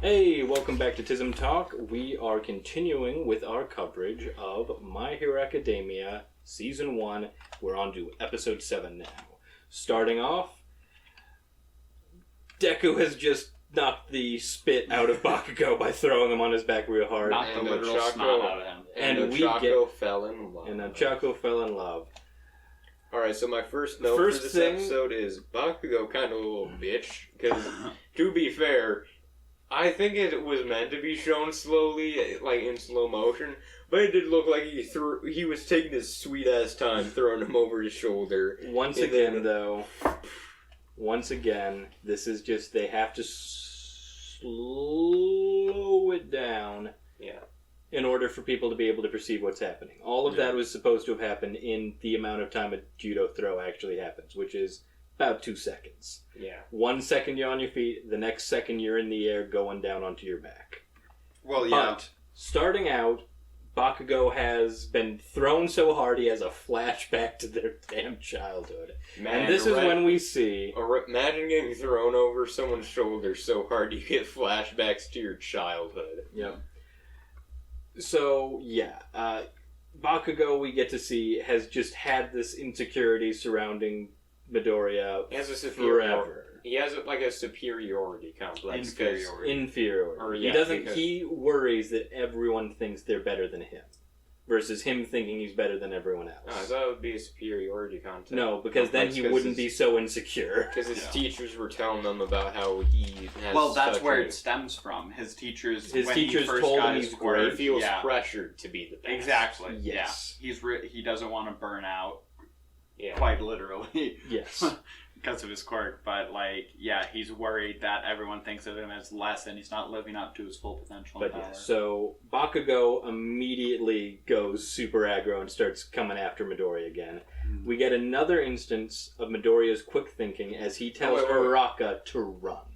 Hey, welcome back to Tism Talk. We are continuing with our coverage of My Hero Academia Season 1. We're on to Episode 7 now. Starting off, Deku has just knocked the spit out of Bakugo by throwing him on his back real hard. Knocked the literal snot out of him. And Chaco fell in love. And Chaco fell in love. Alright, so my first note for this episode is Bakugo kind of a little bitch. Because, to be fair, I think it was meant to be shown slowly, like in slow motion, but it did look like he was taking his sweet-ass time throwing him over his shoulder. Once again, this is just, they have to slow it down. Yeah. In order for people to be able to perceive what's happening. All of that was supposed to have happened in the amount of time a judo throw actually happens, which is about 2 seconds. Yeah. 1 second you're on your feet, the next second you're in the air going down onto your back. Well, yeah. But, starting out, Bakugo has been thrown so hard he has a flashback to their damn childhood. Man, and this is when we see... Imagine getting thrown over someone's shoulder so hard you get flashbacks to your childhood. Yep. So, yeah, Bakugo, we get to see, has just had this insecurity surrounding Midoriya forever. He has like a superiority complex. Inferiority. Yeah, he worries that everyone thinks they're better than him, versus him thinking he's better than everyone else. Oh, I thought it would be a superiority concept. No, because then he wouldn't be so insecure. Because his teachers were telling them about how he has... Well, that's where it stems from. His teachers told him he's great. He feels pressured to be the best. Exactly. Yes. Yeah. He doesn't want to burn out. Yeah. Quite literally. Yes. Because of his quirk, but he's worried that everyone thinks of him as less and he's not living up to his full potential and power. Yeah, so Bakugo immediately goes super aggro and starts coming after Midoriya again. We get another instance of Midoriya's quick thinking as he tells Uraraka to run.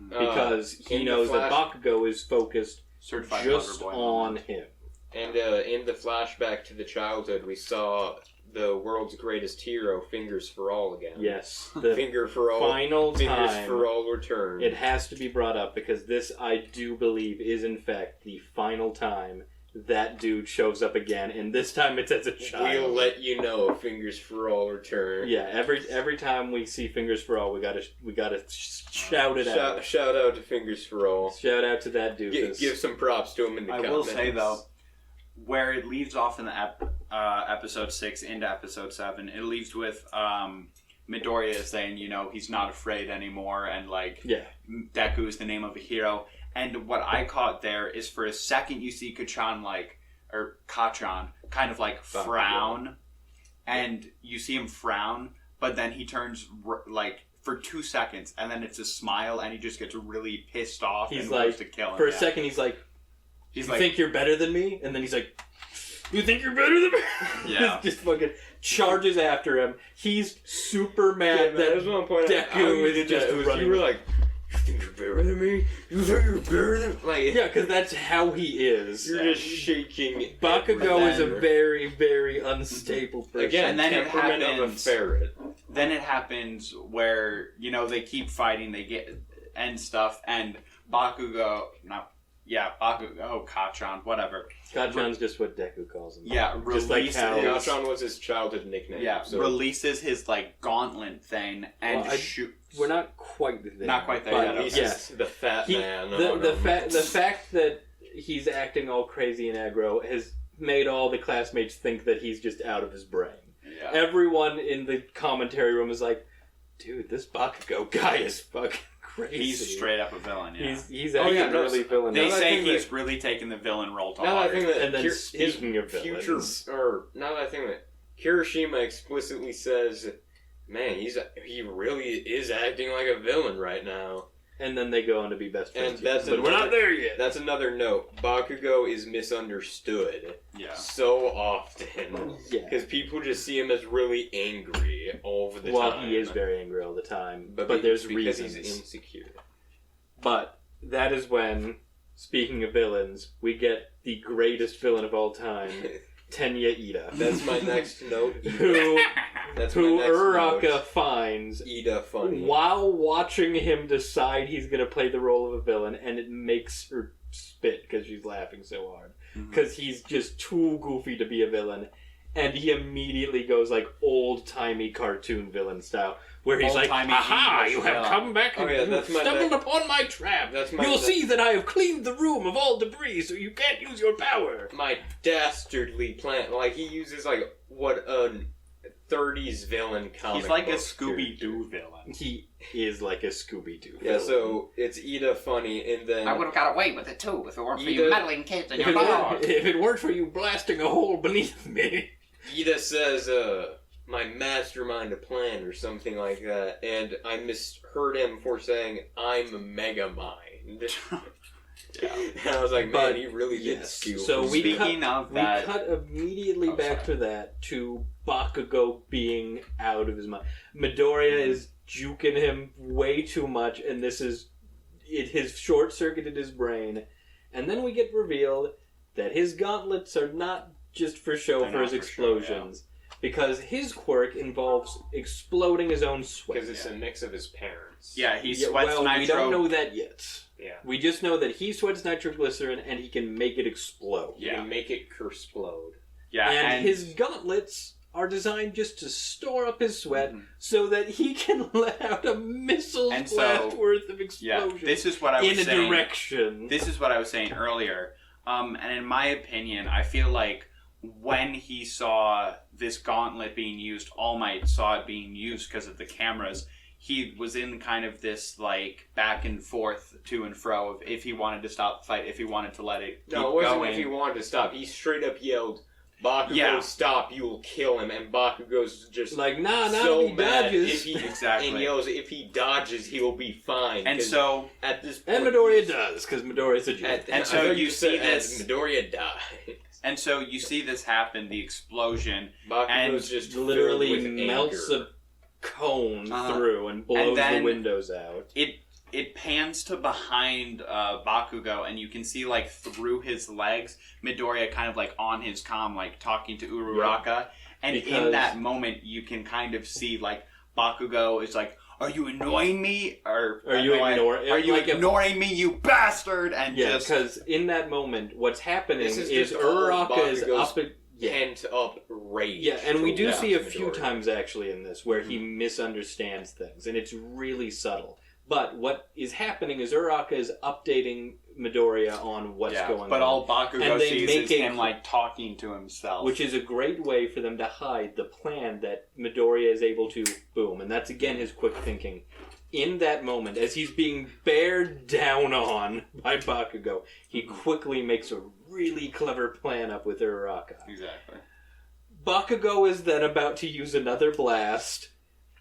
Because he knows that Bakugo is focused just on him. And in the flashback to the childhood, we saw the world's greatest hero, Fingers for All again. Yes. The Finger for All. Final time. Fingers for All return. It has to be brought up because this, I do believe, is in fact the final time that dude shows up again, and this time it's as a child. We'll let you know Fingers for All return. Yeah, every time we see Fingers for All, we gotta shout it out. Shout out to Fingers for All. Shout out to that dude. Give some props to him in the comments. I will say though, where it leaves off in the episode 6 into episode 7, it leaves with Midoriya saying, he's not afraid anymore, and Deku is the name of a hero. And what I caught there is for a second you see Kachan kind of frown, and you see him frown, but then he turns for 2 seconds, and then it's a smile, and he just gets really pissed off and goes to kill him. For a second, he's like, you think you're better than me? And then he's like, you think you're better than me? Yeah. Just fucking charges after him. He's super mad that Deku is just running. You were like, you think you're better than me? You think you're better than me? Yeah, because that's how he is. You're just shaking. Bakugo is a very, very unstable person. Again, and then temperament of a ferret. Then it happens where, they keep fighting, they get and stuff, and Bakugo, Kachan, whatever. Kachan's just what Deku calls him. Yeah, Kachan was his childhood nickname. Yeah, so. Releases his gauntlet thing and shoots. We're not quite there. Not quite there yet. He's just the fat man. The fact that he's acting all crazy and aggro has made all the classmates think that he's just out of his brain. Yeah. Everyone in the commentary room is like, dude, this Bakugo guy is fucking crazy. He's straight up a villain, yeah. He's actually really villain. They say he's really taking the villain role to heart. And then speaking of villains... Now that I think that Kirishima explicitly says, man, he really is acting like a villain right now. And then they go on to be best friends. But we're not there yet. That's another note. Bakugo is misunderstood so often. Yeah. Because people just see him as really angry all the time. Well, he is very angry all the time. But there's reasons. Because he's insecure. But that is when, speaking of villains, we get the greatest villain of all time, Tenya Iida. That's my next note. Who Uraraka finds Iida funny while watching him decide he's going to play the role of a villain, and it makes her spit because she's laughing so hard. Because he's just too goofy to be a villain. And he immediately goes like old-timey cartoon villain style. Where he's like, aha, you have come back and you've stumbled upon my trap. You'll see that I have cleaned the room of all debris so you can't use your power. My dastardly plan. Like, he uses, like, what a 30s villain comic He's like a book Scooby-Doo villain. He is like a Scooby-Doo Yeah, villain. So it's Iida funny, and then... I would have got away with it, too, if it weren't for you meddling kids and your dog. If it weren't for you blasting a hole beneath me. Iida says, my mastermind a plan or something like that, and I misheard him for saying, I'm a Megamind. And I was like, man, he really did steal. So we cut that, immediately back to that, to Bakugo being out of his mind. Midoriya is juking him way too much, and this is... It has short-circuited his brain. And then we get revealed that his gauntlets are not just for show for his explosions. Because his quirk involves exploding his own sweat. Because it's a mix of his parents. Yeah, he sweats nitro. We don't know that yet. Yeah. We just know that he sweats nitroglycerin and he can make it explode. He can make it kersplode. Yeah, and his gauntlets are designed just to store up his sweat so that he can let out a missile's blast worth of explosion. Yeah, this is what I was saying. In a direction. This is what I was saying earlier. And in my opinion, I feel like when he saw this gauntlet being used, All Might saw it being used because of the cameras. He was in kind of this, like, back and forth, to and fro, of if he wanted to stop the fight, if he wanted to let it keep going. No, it wasn't if he wanted to stop. He straight up yelled, Bakugo, stop, you will kill him. And Bakugo's just like, nah, so if he mad. dodges. And yells, if he dodges, he will be fine. And so... At this point... And Midoriya does, because Midoriya's a joke. And so you see this... Midoriya dies. And so you see this happen, the explosion. Bakugo's just literally melts a cone through and blows the windows out. It pans to behind Bakugo, and you can see, like, through his legs, Midoriya kind of, like, on his comm, like, talking to Uraraka. Yeah. And in that moment, you can kind of see, like, Bakugo is like, are you annoying me? Or are you ignoring me, you bastard? And because in that moment, what's happening is Uraraka is up... Pent up rage. Yeah, and we do see a few times, actually, in this, where he misunderstands things, and it's really subtle. But what is happening is Uraraka is updating Midoriya on what's going on. But all Bakugo sees is him, like, talking to himself. Which is a great way for them to hide the plan that Midoriya is able to boom. And that's, again, his quick thinking. In that moment, as he's being bared down on by Bakugo, he quickly makes a really clever plan up with Uraraka. Exactly. Bakugo is then about to use another blast...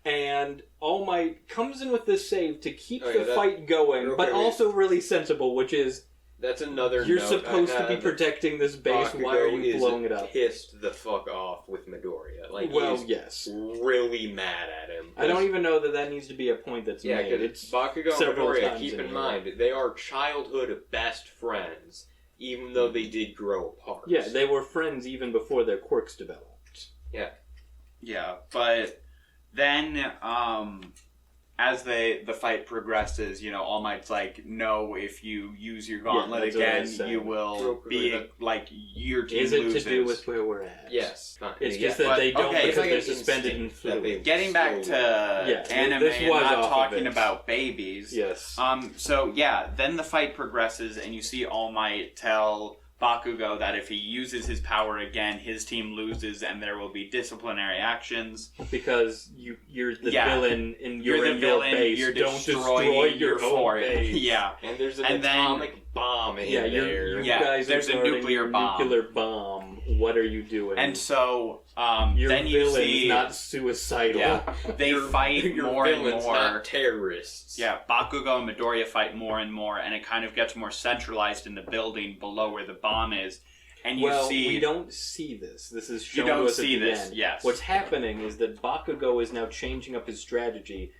And All Might comes in with this save to keep the fight going, but also really sensible, which is... That's another You're supposed to be protecting this base, Bakugo why are you blowing it up? Pissed the fuck off with Midoriya. Like, yes. Really mad at him. I don't even know that needs to be a point that's made. Yeah, because Bakugo and Midoriya, keep in mind, they are childhood best friends, even though they did grow apart. Yeah, they were friends even before their quirks developed. Yeah. Yeah, but... Then, as the fight progresses, you know, All Might's like, no, if you use your gauntlet again, you will be, like, your team loses. Is it to do with where we're at? Yes. It's just that they don't because they're suspended in fluid. Getting back to anime and not talking about babies. Yes. So, yeah, then the fight progresses and you see All Might tell... Bakugo that if he uses his power again, his team loses and there will be disciplinary actions. Because you're the villain and you're in your base. You're don't destroy your own base. Yeah. And there's an atomic bomb in there. You guys there's a nuclear bomb. Nuclear bomb. What are you doing? And so, your then you villain's see... not suicidal. Yeah, they fight more and more. Not terrorists. Yeah, Bakugo and Midoriya fight more and more, and it kind of gets more centralized in the building below where the bomb is. And you see... we don't see this. This is shown to us at the end. Yes. What's happening is that Bakugo is now changing up his strategy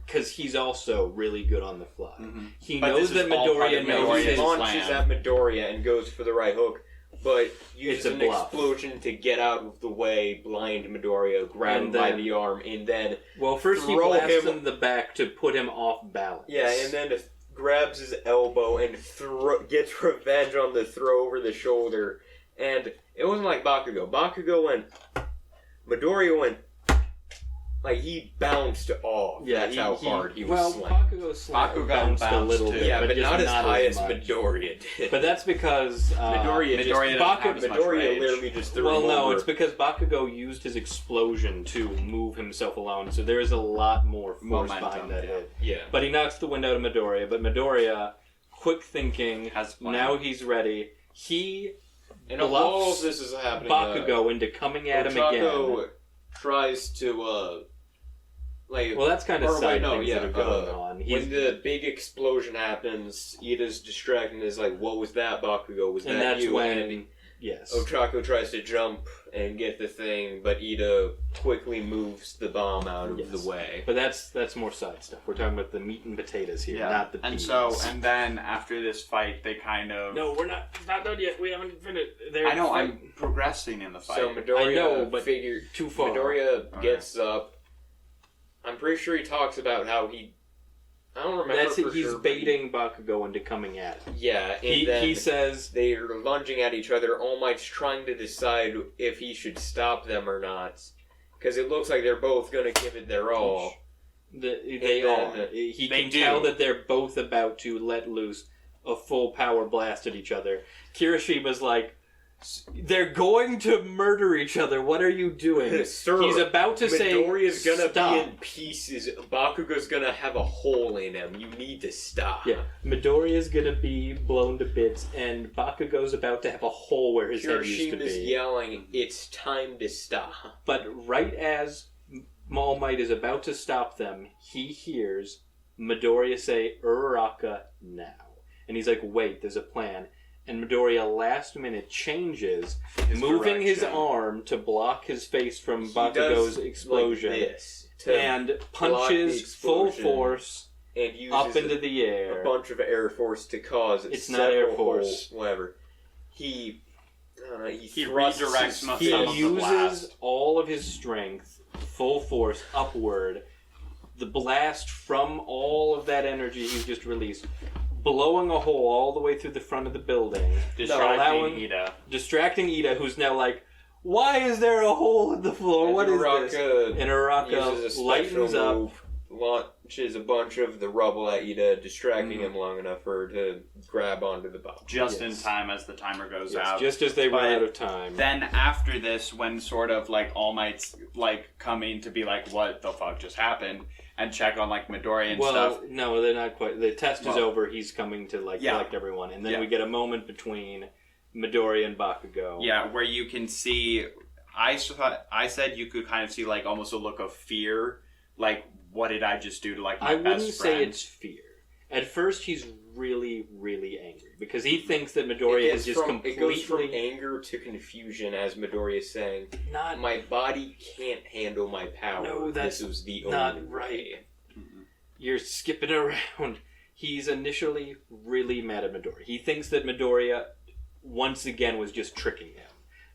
because he's also really good on the fly. Mm-hmm. He knows that Midoriya knows his launches at Midoriya and goes for the right hook. but uses an explosion to get out of the way, blind Midoriya, grab him by the arm, and then first he blasts him in the back to put him off balance. Yeah, and then grabs his elbow and gets revenge on the throw over the shoulder. And it wasn't like Bakugo. Midoriya went, like, he bounced off. Yeah, that's how hard he was slammed. Bakugo bounced a little bit. Yeah, but not as high as Midoriya did. But that's because Midoriya literally just threw him over. Well, no, it's because Bakugo used his explosion to move himself alone, so there is a lot more force behind that hit. Yeah. But he knocks the wind out of Midoriya, but Midoriya, quick thinking, now he's ready. And all of this is happening. Bakugo into coming at him again. Tries to, that's kind of side things that are going on. When the big explosion happens, Iida's distracting is like, what was that, Bakugo? Was that you? When, yes. Ochako tries to jump and get the thing, but Iida quickly moves the bomb out of the way. But that's more side stuff. We're talking about the meat and potatoes here, not the peas. And then after this fight, they kind of... No, it's not done yet. We haven't finished. I know, I'm progressing in the fight. So Midoriya, too far. Midoriya gets up. I'm pretty sure he talks about how I don't remember he's baiting Bakugo into coming at him. Yeah, and then he says... They're lunging at each other. All Might's trying to decide if he should stop them or not. Because it looks like they're both going to give it their all. They are. He can tell that they're both about to let loose a full power blast at each other. Kirishima's like, they're going to murder each other. What are you doing? Sir, he's about to say, Midoriya's gonna stop. be in pieces. Bakugo's gonna have a hole in him. You need to stop. Yeah, Midoriya's gonna be blown to bits, and Bakugo's about to have a hole where his head used to be. Kirishima's yelling, it's time to stop. But right as All Might is about to stop them, he hears Midoriya say, Uraraka now. And he's like, wait, there's a plan. And Midoriya last minute changes, moving his arm to block his face from Bakugo's explosion, and punches full force and uses up into the air. A bunch of Air Force to cause it's not Air Force. Whatever. He redirects. He uses all of his strength, full force upward. The blast from all of that energy he's just released, blowing a hole all the way through the front of the building. Distracting Iida, who's now like, why is there a hole in the floor? And what is this? And Uraraka lightens up. Launches a bunch of the rubble at Iida, distracting him long enough for her to grab onto the bomb. Just in time as the timer goes out. Just as they run out of time. Then after this, when sort of like All Might's like coming to be like, what the fuck just happened? And check on like Midoriya and stuff. Well, no, they're not quite. The test is over. He's coming to collect everyone, and then we get a moment between Midoriya and Bakugo. Yeah, where you can see. I said you could kind of see like almost a look of fear, like what did I just do to like my best friend? I wouldn't say it's fear. At first, he's really, really angry because he thinks that Midoriya is just completely. It goes from anger to confusion, as Midoriya is saying. My body can't handle my power. No, that's this was the not only right. way. You're skipping around. He's initially really mad at Midoriya. He thinks that Midoriya once again was just tricking him,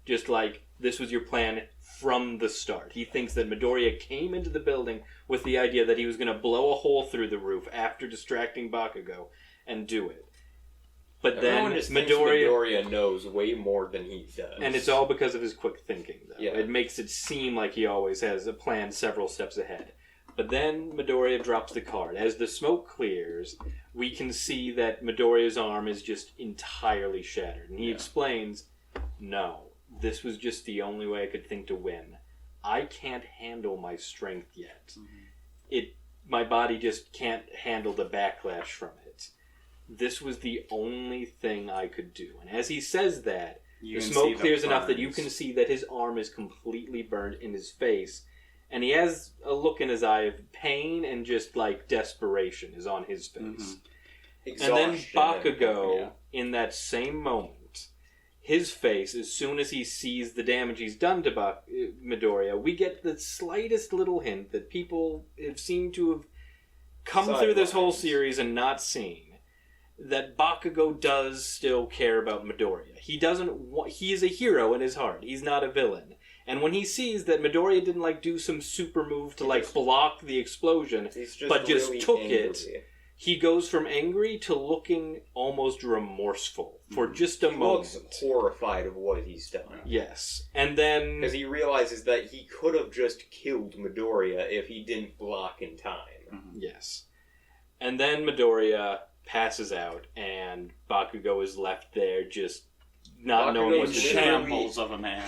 just like this was your plan from the start. He thinks that Midoriya came into the building with the idea that he was going to blow a hole through the roof after distracting Bakugo and do it. But Everyone then just Midoriya knows way more than he does. And it's all because of his quick thinking, though. Yeah. It makes it seem like he always has a plan several steps ahead. But then Midoriya drops the card. As the smoke clears, we can see that Midoriya's arm is just entirely shattered. And he explains, no, this was just the only way I could think to win. I can't handle my strength yet. My body just can't handle the backlash from it. This was the only thing I could do. And as he says that, the smoke clears enough that you can see that his arm is completely burned in his face. And he has a look in his eye of pain and just like desperation is on his face. And then Bakugo, in that same moment, his face, as soon as he sees the damage he's done to Midoriya, we get the slightest little hint that people have seemed to have come through this whole series and not seen. that Bakugo does still care about Midoriya. He doesn't. He is a hero in his heart. He's not a villain. And when he sees that Midoriya didn't do some super move to block the explosion, but just really took it, he goes from angry to looking almost remorseful for just a moment. He looks horrified of what he's done. Yes, and then because he realizes that he could have just killed Midoriya if he didn't block in time. Yes, and then Midoriya passes out, and Bakugo is left there just not knowing what to do. Shambles of a man.